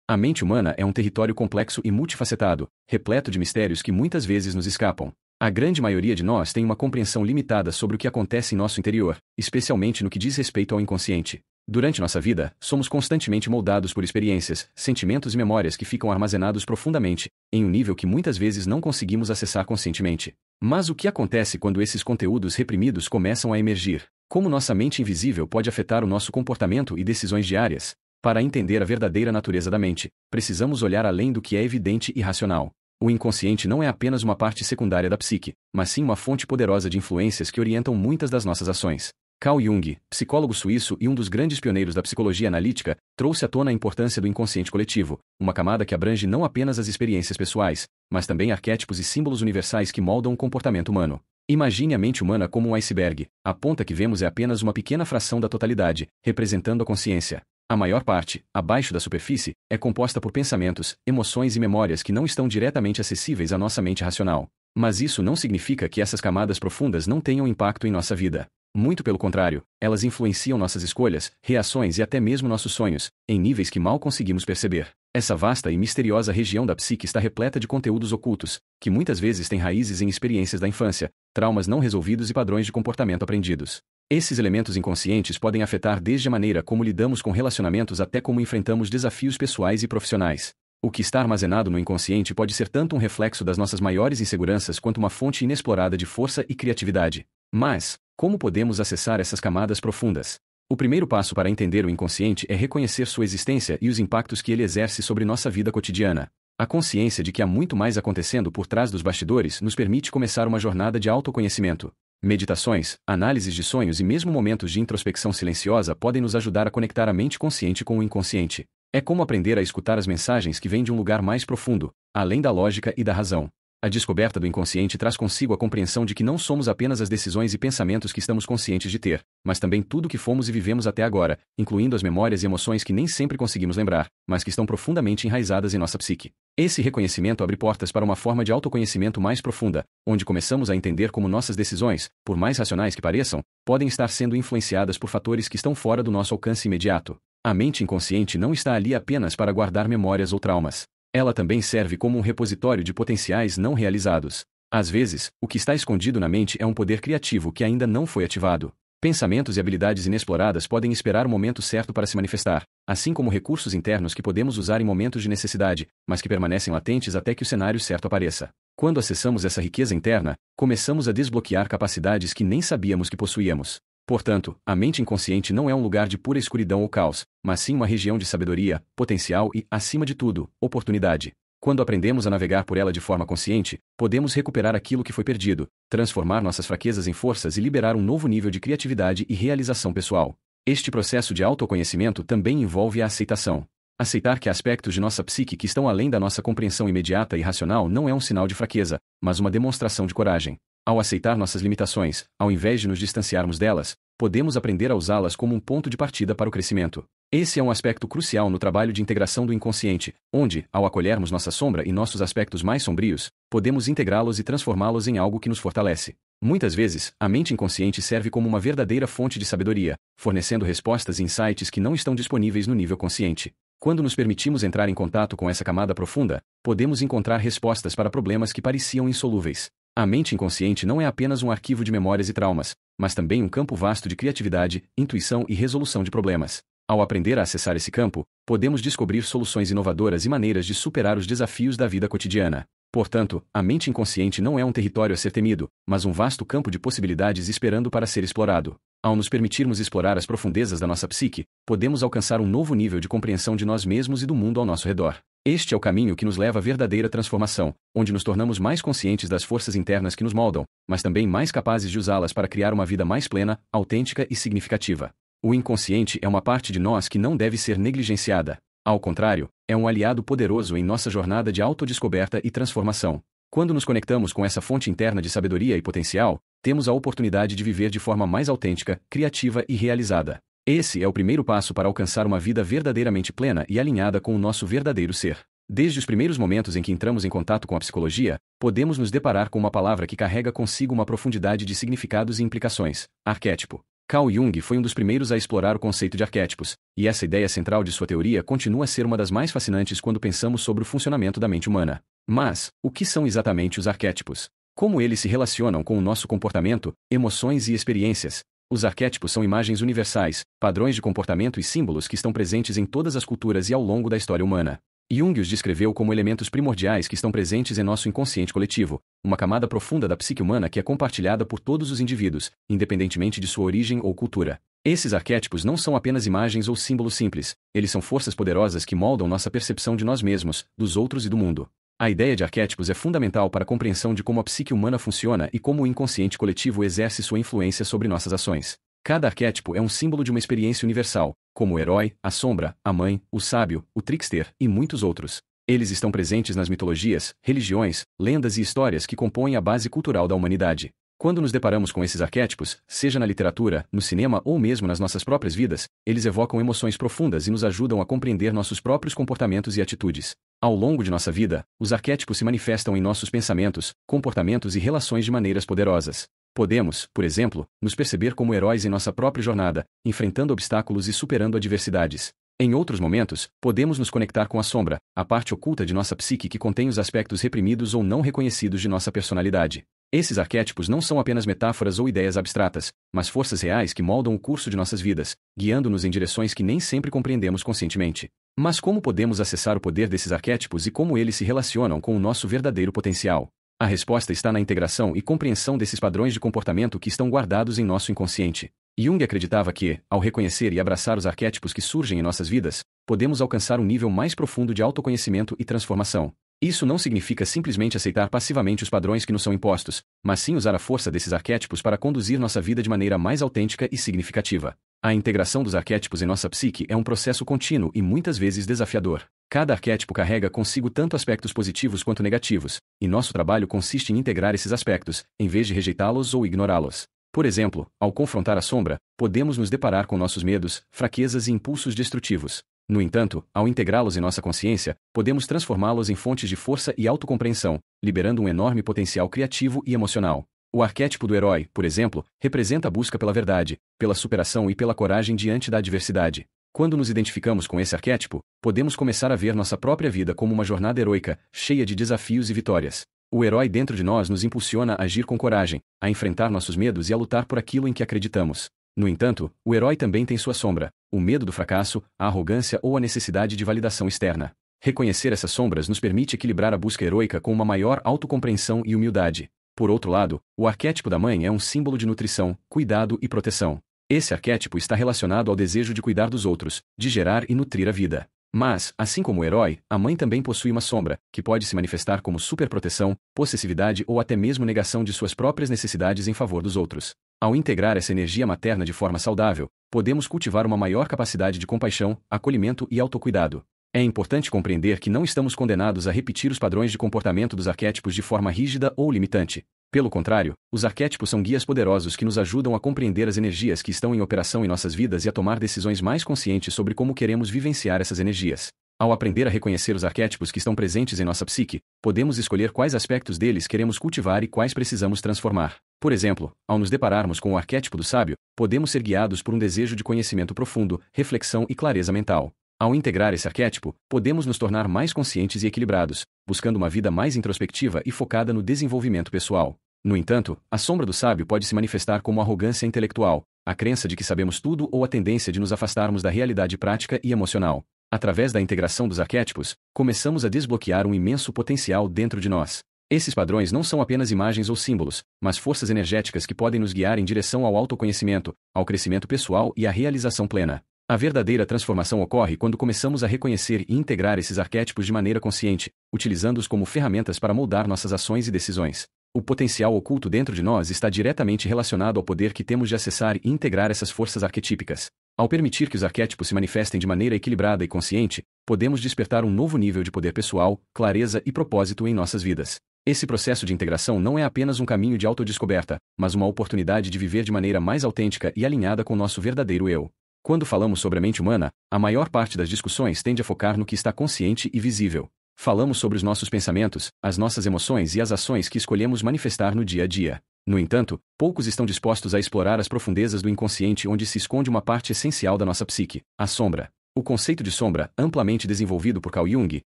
A mente humana é um território complexo e multifacetado, repleto de mistérios que muitas vezes nos escapam. A grande maioria de nós tem uma compreensão limitada sobre o que acontece em nosso interior, especialmente no que diz respeito ao inconsciente. Durante nossa vida, somos constantemente moldados por experiências, sentimentos e memórias que ficam armazenados profundamente, em um nível que muitas vezes não conseguimos acessar conscientemente. Mas o que acontece quando esses conteúdos reprimidos começam a emergir? Como nossa mente invisível pode afetar o nosso comportamento e decisões diárias? Para entender a verdadeira natureza da mente, precisamos olhar além do que é evidente e racional. O inconsciente não é apenas uma parte secundária da psique, mas sim uma fonte poderosa de influências que orientam muitas das nossas ações. Carl Jung, psicólogo suíço e um dos grandes pioneiros da psicologia analítica, trouxe à tona a importância do inconsciente coletivo, uma camada que abrange não apenas as experiências pessoais, mas também arquétipos e símbolos universais que moldam o comportamento humano. Imagine a mente humana como um iceberg. A ponta que vemos é apenas uma pequena fração da totalidade, representando a consciência. A maior parte, abaixo da superfície, é composta por pensamentos, emoções e memórias que não estão diretamente acessíveis à nossa mente racional. Mas isso não significa que essas camadas profundas não tenham impacto em nossa vida. Muito pelo contrário, elas influenciam nossas escolhas, reações e até mesmo nossos sonhos, em níveis que mal conseguimos perceber. Essa vasta e misteriosa região da psique está repleta de conteúdos ocultos, que muitas vezes têm raízes em experiências da infância, traumas não resolvidos e padrões de comportamento aprendidos. Esses elementos inconscientes podem afetar desde a maneira como lidamos com relacionamentos até como enfrentamos desafios pessoais e profissionais. O que está armazenado no inconsciente pode ser tanto um reflexo das nossas maiores inseguranças quanto uma fonte inexplorada de força e criatividade. Mas, como podemos acessar essas camadas profundas? O primeiro passo para entender o inconsciente é reconhecer sua existência e os impactos que ele exerce sobre nossa vida cotidiana. A consciência de que há muito mais acontecendo por trás dos bastidores nos permite começar uma jornada de autoconhecimento. Meditações, análises de sonhos e mesmo momentos de introspecção silenciosa podem nos ajudar a conectar a mente consciente com o inconsciente. É como aprender a escutar as mensagens que vêm de um lugar mais profundo, além da lógica e da razão. A descoberta do inconsciente traz consigo a compreensão de que não somos apenas as decisões e pensamentos que estamos conscientes de ter, mas também tudo o que fomos e vivemos até agora, incluindo as memórias e emoções que nem sempre conseguimos lembrar, mas que estão profundamente enraizadas em nossa psique. Esse reconhecimento abre portas para uma forma de autoconhecimento mais profunda, onde começamos a entender como nossas decisões, por mais racionais que pareçam, podem estar sendo influenciadas por fatores que estão fora do nosso alcance imediato. A mente inconsciente não está ali apenas para guardar memórias ou traumas. Ela também serve como um repositório de potenciais não realizados. Às vezes, o que está escondido na mente é um poder criativo que ainda não foi ativado. Pensamentos e habilidades inexploradas podem esperar o momento certo para se manifestar, assim como recursos internos que podemos usar em momentos de necessidade, mas que permanecem latentes até que o cenário certo apareça. Quando acessamos essa riqueza interna, começamos a desbloquear capacidades que nem sabíamos que possuíamos. Portanto, a mente inconsciente não é um lugar de pura escuridão ou caos, mas sim uma região de sabedoria, potencial e, acima de tudo, oportunidade. Quando aprendemos a navegar por ela de forma consciente, podemos recuperar aquilo que foi perdido, transformar nossas fraquezas em forças e liberar um novo nível de criatividade e realização pessoal. Este processo de autoconhecimento também envolve a aceitação. Aceitar que há aspectos de nossa psique que estão além da nossa compreensão imediata e racional não é um sinal de fraqueza, mas uma demonstração de coragem. Ao aceitar nossas limitações, ao invés de nos distanciarmos delas, podemos aprender a usá-las como um ponto de partida para o crescimento. Esse é um aspecto crucial no trabalho de integração do inconsciente, onde, ao acolhermos nossa sombra e nossos aspectos mais sombrios, podemos integrá-los e transformá-los em algo que nos fortalece. Muitas vezes, a mente inconsciente serve como uma verdadeira fonte de sabedoria, fornecendo respostas e insights que não estão disponíveis no nível consciente. Quando nos permitimos entrar em contato com essa camada profunda, podemos encontrar respostas para problemas que pareciam insolúveis. A mente inconsciente não é apenas um arquivo de memórias e traumas, mas também um campo vasto de criatividade, intuição e resolução de problemas. Ao aprender a acessar esse campo, podemos descobrir soluções inovadoras e maneiras de superar os desafios da vida cotidiana. Portanto, a mente inconsciente não é um território a ser temido, mas um vasto campo de possibilidades esperando para ser explorado. Ao nos permitirmos explorar as profundezas da nossa psique, podemos alcançar um novo nível de compreensão de nós mesmos e do mundo ao nosso redor. Este é o caminho que nos leva à verdadeira transformação, onde nos tornamos mais conscientes das forças internas que nos moldam, mas também mais capazes de usá-las para criar uma vida mais plena, autêntica e significativa. O inconsciente é uma parte de nós que não deve ser negligenciada. Ao contrário, é um aliado poderoso em nossa jornada de autodescoberta e transformação. Quando nos conectamos com essa fonte interna de sabedoria e potencial, temos a oportunidade de viver de forma mais autêntica, criativa e realizada. Esse é o primeiro passo para alcançar uma vida verdadeiramente plena e alinhada com o nosso verdadeiro ser. Desde os primeiros momentos em que entramos em contato com a psicologia, podemos nos deparar com uma palavra que carrega consigo uma profundidade de significados e implicações: arquétipo. Carl Jung foi um dos primeiros a explorar o conceito de arquétipos, e essa ideia central de sua teoria continua a ser uma das mais fascinantes quando pensamos sobre o funcionamento da mente humana. Mas, o que são exatamente os arquétipos? Como eles se relacionam com o nosso comportamento, emoções e experiências? Os arquétipos são imagens universais, padrões de comportamento e símbolos que estão presentes em todas as culturas e ao longo da história humana. Jung os descreveu como elementos primordiais que estão presentes em nosso inconsciente coletivo, uma camada profunda da psique humana que é compartilhada por todos os indivíduos, independentemente de sua origem ou cultura. Esses arquétipos não são apenas imagens ou símbolos simples, eles são forças poderosas que moldam nossa percepção de nós mesmos, dos outros e do mundo. A ideia de arquétipos é fundamental para a compreensão de como a psique humana funciona e como o inconsciente coletivo exerce sua influência sobre nossas ações. Cada arquétipo é um símbolo de uma experiência universal, como o herói, a sombra, a mãe, o sábio, o trickster e muitos outros. Eles estão presentes nas mitologias, religiões, lendas e histórias que compõem a base cultural da humanidade. Quando nos deparamos com esses arquétipos, seja na literatura, no cinema ou mesmo nas nossas próprias vidas, eles evocam emoções profundas e nos ajudam a compreender nossos próprios comportamentos e atitudes. Ao longo de nossa vida, os arquétipos se manifestam em nossos pensamentos, comportamentos e relações de maneiras poderosas. Podemos, por exemplo, nos perceber como heróis em nossa própria jornada, enfrentando obstáculos e superando adversidades. Em outros momentos, podemos nos conectar com a sombra, a parte oculta de nossa psique que contém os aspectos reprimidos ou não reconhecidos de nossa personalidade. Esses arquétipos não são apenas metáforas ou ideias abstratas, mas forças reais que moldam o curso de nossas vidas, guiando-nos em direções que nem sempre compreendemos conscientemente. Mas como podemos acessar o poder desses arquétipos e como eles se relacionam com o nosso verdadeiro potencial? A resposta está na integração e compreensão desses padrões de comportamento que estão guardados em nosso inconsciente. Jung acreditava que, ao reconhecer e abraçar os arquétipos que surgem em nossas vidas, podemos alcançar um nível mais profundo de autoconhecimento e transformação. Isso não significa simplesmente aceitar passivamente os padrões que nos são impostos, mas sim usar a força desses arquétipos para conduzir nossa vida de maneira mais autêntica e significativa. A integração dos arquétipos em nossa psique é um processo contínuo e muitas vezes desafiador. Cada arquétipo carrega consigo tanto aspectos positivos quanto negativos, e nosso trabalho consiste em integrar esses aspectos, em vez de rejeitá-los ou ignorá-los. Por exemplo, ao confrontar a sombra, podemos nos deparar com nossos medos, fraquezas e impulsos destrutivos. No entanto, ao integrá-los em nossa consciência, podemos transformá-los em fontes de força e autocompreensão, liberando um enorme potencial criativo e emocional. O arquétipo do herói, por exemplo, representa a busca pela verdade, pela superação e pela coragem diante da adversidade. Quando nos identificamos com esse arquétipo, podemos começar a ver nossa própria vida como uma jornada heroica, cheia de desafios e vitórias. O herói dentro de nós nos impulsiona a agir com coragem, a enfrentar nossos medos e a lutar por aquilo em que acreditamos. No entanto, o herói também tem sua sombra, o medo do fracasso, a arrogância ou a necessidade de validação externa. Reconhecer essas sombras nos permite equilibrar a busca heroica com uma maior autocompreensão e humildade. Por outro lado, o arquétipo da mãe é um símbolo de nutrição, cuidado e proteção. Esse arquétipo está relacionado ao desejo de cuidar dos outros, de gerar e nutrir a vida. Mas, assim como o herói, a mãe também possui uma sombra, que pode se manifestar como superproteção, possessividade ou até mesmo negação de suas próprias necessidades em favor dos outros. Ao integrar essa energia materna de forma saudável, podemos cultivar uma maior capacidade de compaixão, acolhimento e autocuidado. É importante compreender que não estamos condenados a repetir os padrões de comportamento dos arquétipos de forma rígida ou limitante. Pelo contrário, os arquétipos são guias poderosos que nos ajudam a compreender as energias que estão em operação em nossas vidas e a tomar decisões mais conscientes sobre como queremos vivenciar essas energias. Ao aprender a reconhecer os arquétipos que estão presentes em nossa psique, podemos escolher quais aspectos deles queremos cultivar e quais precisamos transformar. Por exemplo, ao nos depararmos com o arquétipo do sábio, podemos ser guiados por um desejo de conhecimento profundo, reflexão e clareza mental. Ao integrar esse arquétipo, podemos nos tornar mais conscientes e equilibrados, buscando uma vida mais introspectiva e focada no desenvolvimento pessoal. No entanto, a sombra do sábio pode se manifestar como arrogância intelectual, a crença de que sabemos tudo ou a tendência de nos afastarmos da realidade prática e emocional. Através da integração dos arquétipos, começamos a desbloquear um imenso potencial dentro de nós. Esses padrões não são apenas imagens ou símbolos, mas forças energéticas que podem nos guiar em direção ao autoconhecimento, ao crescimento pessoal e à realização plena. A verdadeira transformação ocorre quando começamos a reconhecer e integrar esses arquétipos de maneira consciente, utilizando-os como ferramentas para moldar nossas ações e decisões. O potencial oculto dentro de nós está diretamente relacionado ao poder que temos de acessar e integrar essas forças arquetípicas. Ao permitir que os arquétipos se manifestem de maneira equilibrada e consciente, podemos despertar um novo nível de poder pessoal, clareza e propósito em nossas vidas. Esse processo de integração não é apenas um caminho de autodescoberta, mas uma oportunidade de viver de maneira mais autêntica e alinhada com nosso verdadeiro eu. Quando falamos sobre a mente humana, a maior parte das discussões tende a focar no que está consciente e visível. Falamos sobre os nossos pensamentos, as nossas emoções e as ações que escolhemos manifestar no dia a dia. No entanto, poucos estão dispostos a explorar as profundezas do inconsciente onde se esconde uma parte essencial da nossa psique, a sombra. O conceito de sombra, amplamente desenvolvido por Carl Jung,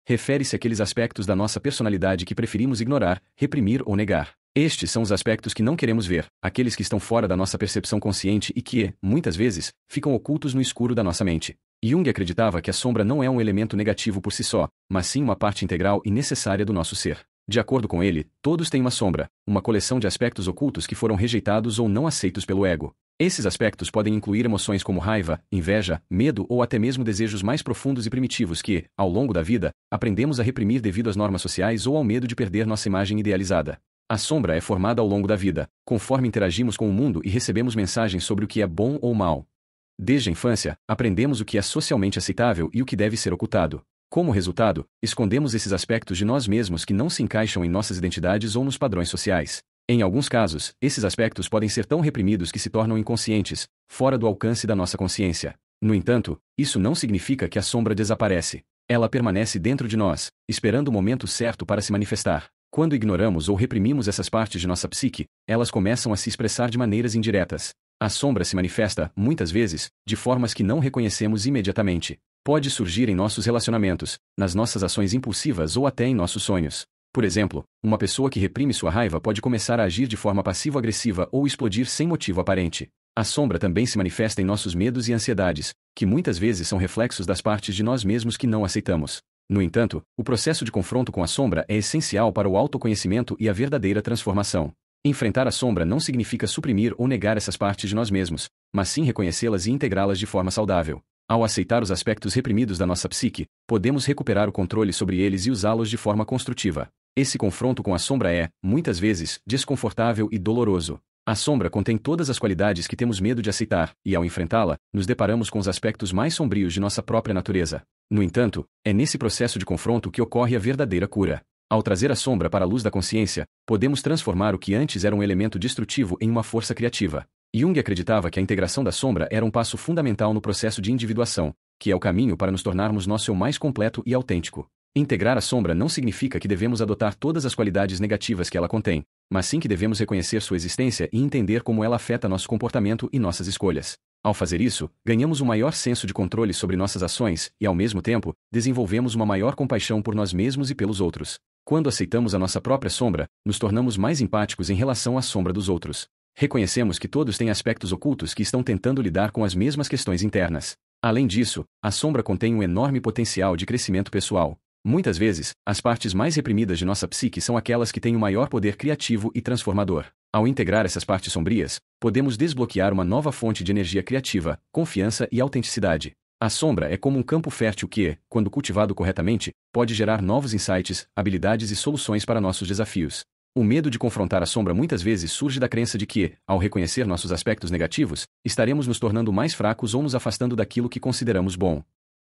refere-se àqueles aspectos da nossa personalidade que preferimos ignorar, reprimir ou negar. Estes são os aspectos que não queremos ver, aqueles que estão fora da nossa percepção consciente e que, muitas vezes, ficam ocultos no escuro da nossa mente. Jung acreditava que a sombra não é um elemento negativo por si só, mas sim uma parte integral e necessária do nosso ser. De acordo com ele, todos têm uma sombra, uma coleção de aspectos ocultos que foram rejeitados ou não aceitos pelo ego. Esses aspectos podem incluir emoções como raiva, inveja, medo ou até mesmo desejos mais profundos e primitivos que, ao longo da vida, aprendemos a reprimir devido às normas sociais ou ao medo de perder nossa imagem idealizada. A sombra é formada ao longo da vida, conforme interagimos com o mundo e recebemos mensagens sobre o que é bom ou mal. Desde a infância, aprendemos o que é socialmente aceitável e o que deve ser ocultado. Como resultado, escondemos esses aspectos de nós mesmos que não se encaixam em nossas identidades ou nos padrões sociais. Em alguns casos, esses aspectos podem ser tão reprimidos que se tornam inconscientes, fora do alcance da nossa consciência. No entanto, isso não significa que a sombra desaparece. Ela permanece dentro de nós, esperando o momento certo para se manifestar. Quando ignoramos ou reprimimos essas partes de nossa psique, elas começam a se expressar de maneiras indiretas. A sombra se manifesta, muitas vezes, de formas que não reconhecemos imediatamente. Pode surgir em nossos relacionamentos, nas nossas ações impulsivas ou até em nossos sonhos. Por exemplo, uma pessoa que reprime sua raiva pode começar a agir de forma passivo-agressiva ou explodir sem motivo aparente. A sombra também se manifesta em nossos medos e ansiedades, que muitas vezes são reflexos das partes de nós mesmos que não aceitamos. No entanto, o processo de confronto com a sombra é essencial para o autoconhecimento e a verdadeira transformação. Enfrentar a sombra não significa suprimir ou negar essas partes de nós mesmos, mas sim reconhecê-las e integrá-las de forma saudável. Ao aceitar os aspectos reprimidos da nossa psique, podemos recuperar o controle sobre eles e usá-los de forma construtiva. Esse confronto com a sombra é, muitas vezes, desconfortável e doloroso. A sombra contém todas as qualidades que temos medo de aceitar, e ao enfrentá-la, nos deparamos com os aspectos mais sombrios de nossa própria natureza. No entanto, é nesse processo de confronto que ocorre a verdadeira cura. Ao trazer a sombra para a luz da consciência, podemos transformar o que antes era um elemento destrutivo em uma força criativa. Jung acreditava que a integração da sombra era um passo fundamental no processo de individuação, que é o caminho para nos tornarmos nosso eu mais completo e autêntico. Integrar a sombra não significa que devemos adotar todas as qualidades negativas que ela contém, mas sim que devemos reconhecer sua existência e entender como ela afeta nosso comportamento e nossas escolhas. Ao fazer isso, ganhamos um maior senso de controle sobre nossas ações e, ao mesmo tempo, desenvolvemos uma maior compaixão por nós mesmos e pelos outros. Quando aceitamos a nossa própria sombra, nos tornamos mais empáticos em relação à sombra dos outros. Reconhecemos que todos têm aspectos ocultos que estão tentando lidar com as mesmas questões internas. Além disso, a sombra contém um enorme potencial de crescimento pessoal. Muitas vezes, as partes mais reprimidas de nossa psique são aquelas que têm o maior poder criativo e transformador. Ao integrar essas partes sombrias, podemos desbloquear uma nova fonte de energia criativa, confiança e autenticidade. A sombra é como um campo fértil que, quando cultivado corretamente, pode gerar novos insights, habilidades e soluções para nossos desafios. O medo de confrontar a sombra muitas vezes surge da crença de que, ao reconhecer nossos aspectos negativos, estaremos nos tornando mais fracos ou nos afastando daquilo que consideramos bom.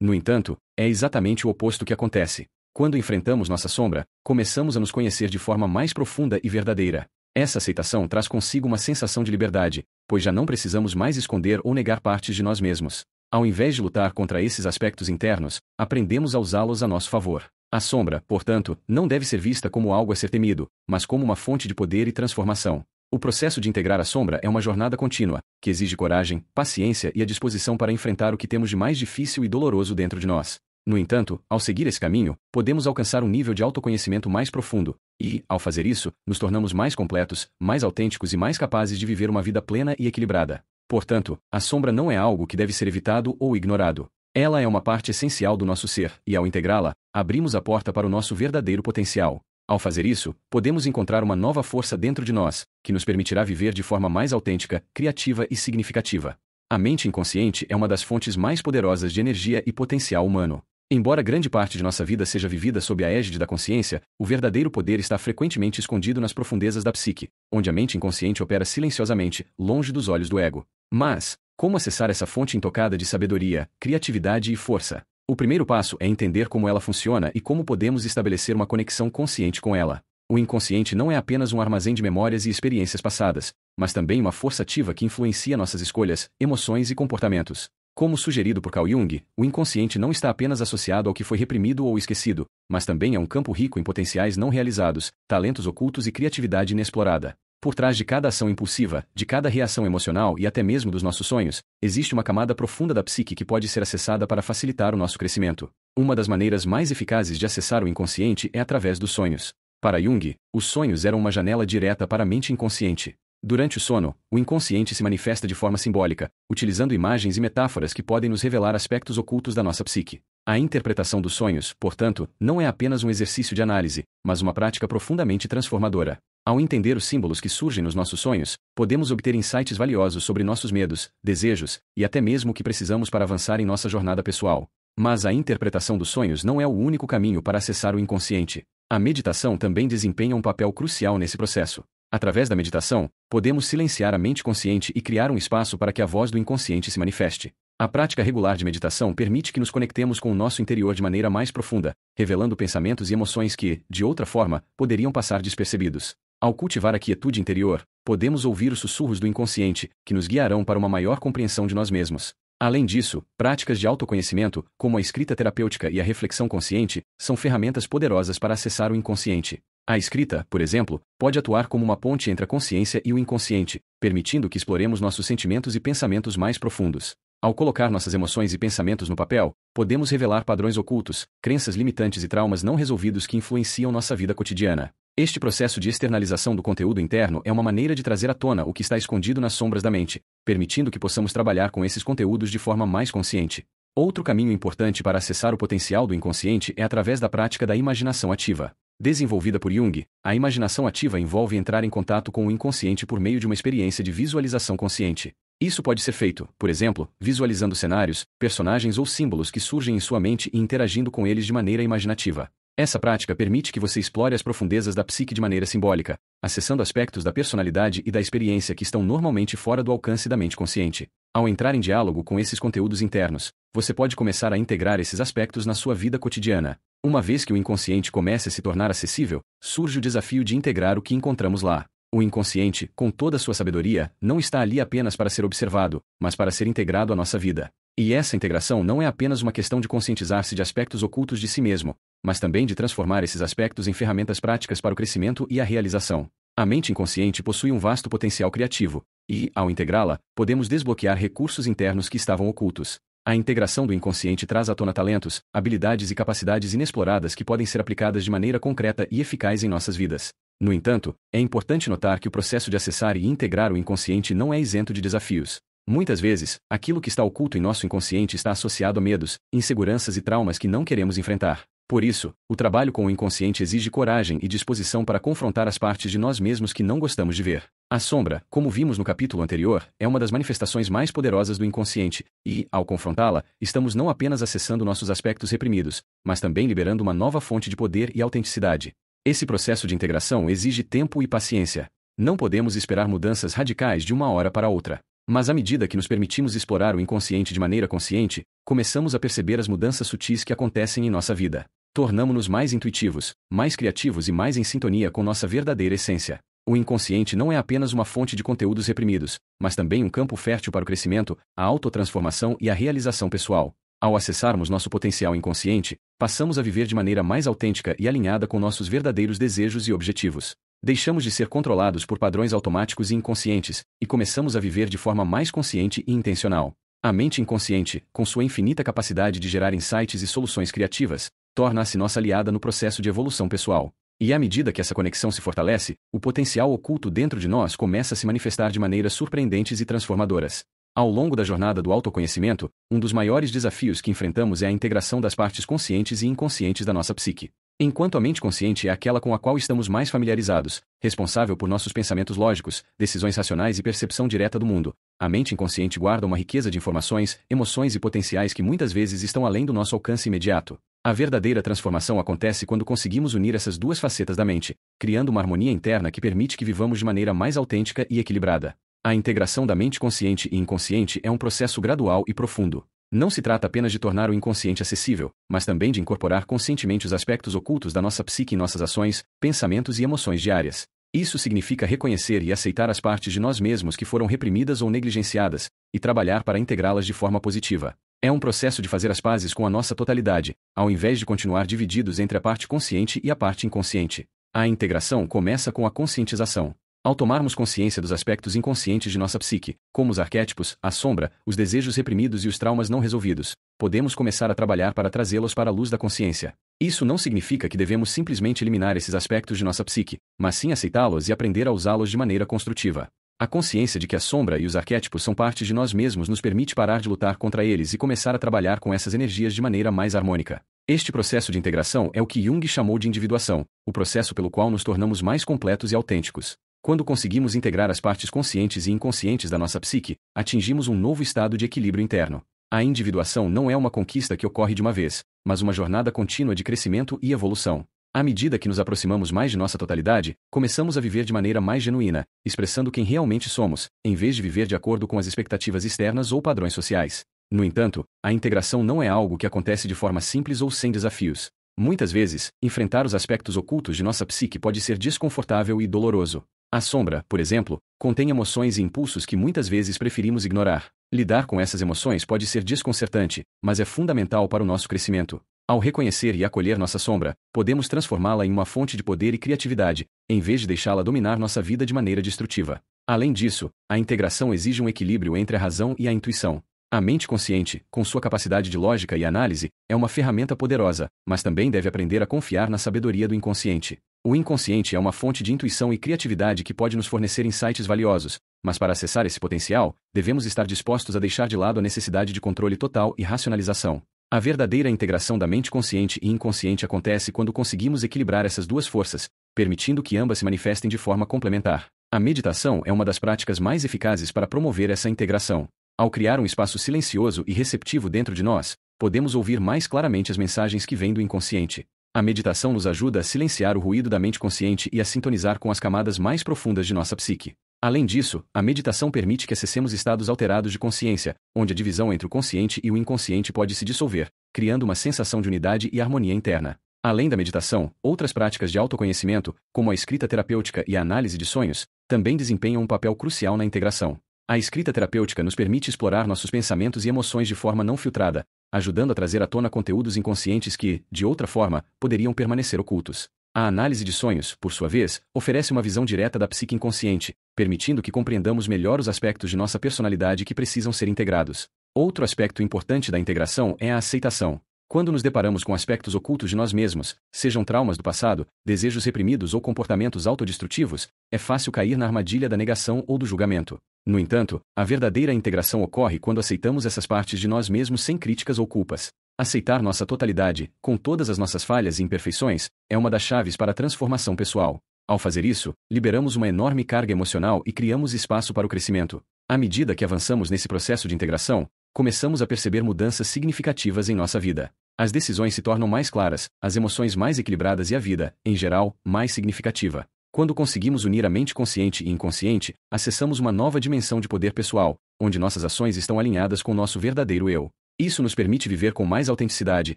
No entanto, é exatamente o oposto que acontece. Quando enfrentamos nossa sombra, começamos a nos conhecer de forma mais profunda e verdadeira. Essa aceitação traz consigo uma sensação de liberdade, pois já não precisamos mais esconder ou negar partes de nós mesmos. Ao invés de lutar contra esses aspectos internos, aprendemos a usá-los a nosso favor. A sombra, portanto, não deve ser vista como algo a ser temido, mas como uma fonte de poder e transformação. O processo de integrar a sombra é uma jornada contínua, que exige coragem, paciência e a disposição para enfrentar o que temos de mais difícil e doloroso dentro de nós. No entanto, ao seguir esse caminho, podemos alcançar um nível de autoconhecimento mais profundo, e, ao fazer isso, nos tornamos mais completos, mais autênticos e mais capazes de viver uma vida plena e equilibrada. Portanto, a sombra não é algo que deve ser evitado ou ignorado. Ela é uma parte essencial do nosso ser, e ao integrá-la, abrimos a porta para o nosso verdadeiro potencial. Ao fazer isso, podemos encontrar uma nova força dentro de nós, que nos permitirá viver de forma mais autêntica, criativa e significativa. A mente inconsciente é uma das fontes mais poderosas de energia e potencial humano. Embora grande parte de nossa vida seja vivida sob a égide da consciência, o verdadeiro poder está frequentemente escondido nas profundezas da psique, onde a mente inconsciente opera silenciosamente, longe dos olhos do ego. Mas, como acessar essa fonte intocada de sabedoria, criatividade e força? O primeiro passo é entender como ela funciona e como podemos estabelecer uma conexão consciente com ela. O inconsciente não é apenas um armazém de memórias e experiências passadas, mas também uma força ativa que influencia nossas escolhas, emoções e comportamentos. Como sugerido por Carl Jung, o inconsciente não está apenas associado ao que foi reprimido ou esquecido, mas também é um campo rico em potenciais não realizados, talentos ocultos e criatividade inexplorada. Por trás de cada ação impulsiva, de cada reação emocional e até mesmo dos nossos sonhos, existe uma camada profunda da psique que pode ser acessada para facilitar o nosso crescimento. Uma das maneiras mais eficazes de acessar o inconsciente é através dos sonhos. Para Jung, os sonhos eram uma janela direta para a mente inconsciente. Durante o sono, o inconsciente se manifesta de forma simbólica, utilizando imagens e metáforas que podem nos revelar aspectos ocultos da nossa psique. A interpretação dos sonhos, portanto, não é apenas um exercício de análise, mas uma prática profundamente transformadora. Ao entender os símbolos que surgem nos nossos sonhos, podemos obter insights valiosos sobre nossos medos, desejos e até mesmo o que precisamos para avançar em nossa jornada pessoal. Mas a interpretação dos sonhos não é o único caminho para acessar o inconsciente. A meditação também desempenha um papel crucial nesse processo. Através da meditação, podemos silenciar a mente consciente e criar um espaço para que a voz do inconsciente se manifeste. A prática regular de meditação permite que nos conectemos com o nosso interior de maneira mais profunda, revelando pensamentos e emoções que, de outra forma, poderiam passar despercebidos. Ao cultivar a quietude interior, podemos ouvir os sussurros do inconsciente, que nos guiarão para uma maior compreensão de nós mesmos. Além disso, práticas de autoconhecimento, como a escrita terapêutica e a reflexão consciente, são ferramentas poderosas para acessar o inconsciente. A escrita, por exemplo, pode atuar como uma ponte entre a consciência e o inconsciente, permitindo que exploremos nossos sentimentos e pensamentos mais profundos. Ao colocar nossas emoções e pensamentos no papel, podemos revelar padrões ocultos, crenças limitantes e traumas não resolvidos que influenciam nossa vida cotidiana. Este processo de externalização do conteúdo interno é uma maneira de trazer à tona o que está escondido nas sombras da mente, permitindo que possamos trabalhar com esses conteúdos de forma mais consciente. Outro caminho importante para acessar o potencial do inconsciente é através da prática da imaginação ativa. Desenvolvida por Jung, a imaginação ativa envolve entrar em contato com o inconsciente por meio de uma experiência de visualização consciente. Isso pode ser feito, por exemplo, visualizando cenários, personagens ou símbolos que surgem em sua mente e interagindo com eles de maneira imaginativa. Essa prática permite que você explore as profundezas da psique de maneira simbólica, acessando aspectos da personalidade e da experiência que estão normalmente fora do alcance da mente consciente. Ao entrar em diálogo com esses conteúdos internos, você pode começar a integrar esses aspectos na sua vida cotidiana. Uma vez que o inconsciente começa a se tornar acessível, surge o desafio de integrar o que encontramos lá. O inconsciente, com toda a sua sabedoria, não está ali apenas para ser observado, mas para ser integrado à nossa vida. E essa integração não é apenas uma questão de conscientizar-se de aspectos ocultos de si mesmo, mas também de transformar esses aspectos em ferramentas práticas para o crescimento e a realização. A mente inconsciente possui um vasto potencial criativo, e, ao integrá-la, podemos desbloquear recursos internos que estavam ocultos. A integração do inconsciente traz à tona talentos, habilidades e capacidades inexploradas que podem ser aplicadas de maneira concreta e eficaz em nossas vidas. No entanto, é importante notar que o processo de acessar e integrar o inconsciente não é isento de desafios. Muitas vezes, aquilo que está oculto em nosso inconsciente está associado a medos, inseguranças e traumas que não queremos enfrentar. Por isso, o trabalho com o inconsciente exige coragem e disposição para confrontar as partes de nós mesmos que não gostamos de ver. A sombra, como vimos no capítulo anterior, é uma das manifestações mais poderosas do inconsciente, e, ao confrontá-la, estamos não apenas acessando nossos aspectos reprimidos, mas também liberando uma nova fonte de poder e autenticidade. Esse processo de integração exige tempo e paciência. Não podemos esperar mudanças radicais de uma hora para outra. Mas à medida que nos permitimos explorar o inconsciente de maneira consciente, começamos a perceber as mudanças sutis que acontecem em nossa vida. Tornamo-nos mais intuitivos, mais criativos e mais em sintonia com nossa verdadeira essência. O inconsciente não é apenas uma fonte de conteúdos reprimidos, mas também um campo fértil para o crescimento, a autotransformação e a realização pessoal. Ao acessarmos nosso potencial inconsciente, passamos a viver de maneira mais autêntica e alinhada com nossos verdadeiros desejos e objetivos. Deixamos de ser controlados por padrões automáticos e inconscientes, e começamos a viver de forma mais consciente e intencional. A mente inconsciente, com sua infinita capacidade de gerar insights e soluções criativas, torna-se nossa aliada no processo de evolução pessoal. E à medida que essa conexão se fortalece, o potencial oculto dentro de nós começa a se manifestar de maneiras surpreendentes e transformadoras. Ao longo da jornada do autoconhecimento, um dos maiores desafios que enfrentamos é a integração das partes conscientes e inconscientes da nossa psique. Enquanto a mente consciente é aquela com a qual estamos mais familiarizados, responsável por nossos pensamentos lógicos, decisões racionais e percepção direta do mundo, a mente inconsciente guarda uma riqueza de informações, emoções e potenciais que muitas vezes estão além do nosso alcance imediato. A verdadeira transformação acontece quando conseguimos unir essas duas facetas da mente, criando uma harmonia interna que permite que vivamos de maneira mais autêntica e equilibrada. A integração da mente consciente e inconsciente é um processo gradual e profundo. Não se trata apenas de tornar o inconsciente acessível, mas também de incorporar conscientemente os aspectos ocultos da nossa psique em nossas ações, pensamentos e emoções diárias. Isso significa reconhecer e aceitar as partes de nós mesmos que foram reprimidas ou negligenciadas, e trabalhar para integrá-las de forma positiva. É um processo de fazer as pazes com a nossa totalidade, ao invés de continuar divididos entre a parte consciente e a parte inconsciente. A integração começa com a conscientização. Ao tomarmos consciência dos aspectos inconscientes de nossa psique, como os arquétipos, a sombra, os desejos reprimidos e os traumas não resolvidos, podemos começar a trabalhar para trazê-los para a luz da consciência. Isso não significa que devemos simplesmente eliminar esses aspectos de nossa psique, mas sim aceitá-los e aprender a usá-los de maneira construtiva. A consciência de que a sombra e os arquétipos são parte de nós mesmos nos permite parar de lutar contra eles e começar a trabalhar com essas energias de maneira mais harmônica. Este processo de integração é o que Jung chamou de individuação, o processo pelo qual nos tornamos mais completos e autênticos. Quando conseguimos integrar as partes conscientes e inconscientes da nossa psique, atingimos um novo estado de equilíbrio interno. A individuação não é uma conquista que ocorre de uma vez, mas uma jornada contínua de crescimento e evolução. À medida que nos aproximamos mais de nossa totalidade, começamos a viver de maneira mais genuína, expressando quem realmente somos, em vez de viver de acordo com as expectativas externas ou padrões sociais. No entanto, a integração não é algo que acontece de forma simples ou sem desafios. Muitas vezes, enfrentar os aspectos ocultos de nossa psique pode ser desconfortável e doloroso. A sombra, por exemplo, contém emoções e impulsos que muitas vezes preferimos ignorar. Lidar com essas emoções pode ser desconcertante, mas é fundamental para o nosso crescimento. Ao reconhecer e acolher nossa sombra, podemos transformá-la em uma fonte de poder e criatividade, em vez de deixá-la dominar nossa vida de maneira destrutiva. Além disso, a integração exige um equilíbrio entre a razão e a intuição. A mente consciente, com sua capacidade de lógica e análise, é uma ferramenta poderosa, mas também deve aprender a confiar na sabedoria do inconsciente. O inconsciente é uma fonte de intuição e criatividade que pode nos fornecer insights valiosos, mas para acessar esse potencial, devemos estar dispostos a deixar de lado a necessidade de controle total e racionalização. A verdadeira integração da mente consciente e inconsciente acontece quando conseguimos equilibrar essas duas forças, permitindo que ambas se manifestem de forma complementar. A meditação é uma das práticas mais eficazes para promover essa integração. Ao criar um espaço silencioso e receptivo dentro de nós, podemos ouvir mais claramente as mensagens que vêm do inconsciente. A meditação nos ajuda a silenciar o ruído da mente consciente e a sintonizar com as camadas mais profundas de nossa psique. Além disso, a meditação permite que acessemos estados alterados de consciência, onde a divisão entre o consciente e o inconsciente pode se dissolver, criando uma sensação de unidade e harmonia interna. Além da meditação, outras práticas de autoconhecimento, como a escrita terapêutica e a análise de sonhos, também desempenham um papel crucial na integração. A escrita terapêutica nos permite explorar nossos pensamentos e emoções de forma não filtrada, ajudando a trazer à tona conteúdos inconscientes que, de outra forma, poderiam permanecer ocultos. A análise de sonhos, por sua vez, oferece uma visão direta da psique inconsciente, permitindo que compreendamos melhor os aspectos de nossa personalidade que precisam ser integrados. Outro aspecto importante da integração é a aceitação. Quando nos deparamos com aspectos ocultos de nós mesmos, sejam traumas do passado, desejos reprimidos ou comportamentos autodestrutivos, é fácil cair na armadilha da negação ou do julgamento. No entanto, a verdadeira integração ocorre quando aceitamos essas partes de nós mesmos sem críticas ou culpas. Aceitar nossa totalidade, com todas as nossas falhas e imperfeições, é uma das chaves para a transformação pessoal. Ao fazer isso, liberamos uma enorme carga emocional e criamos espaço para o crescimento. À medida que avançamos nesse processo de integração, começamos a perceber mudanças significativas em nossa vida. As decisões se tornam mais claras, as emoções mais equilibradas e a vida, em geral, mais significativa. Quando conseguimos unir a mente consciente e inconsciente, acessamos uma nova dimensão de poder pessoal, onde nossas ações estão alinhadas com nosso verdadeiro eu. Isso nos permite viver com mais autenticidade,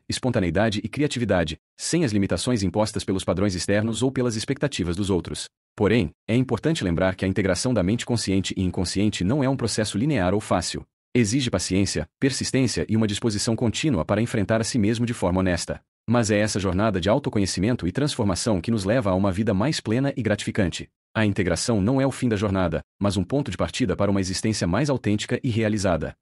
espontaneidade e criatividade, sem as limitações impostas pelos padrões externos ou pelas expectativas dos outros. Porém, é importante lembrar que a integração da mente consciente e inconsciente não é um processo linear ou fácil. Exige paciência, persistência e uma disposição contínua para enfrentar a si mesmo de forma honesta. Mas é essa jornada de autoconhecimento e transformação que nos leva a uma vida mais plena e gratificante. A integração não é o fim da jornada, mas um ponto de partida para uma existência mais autêntica e realizada.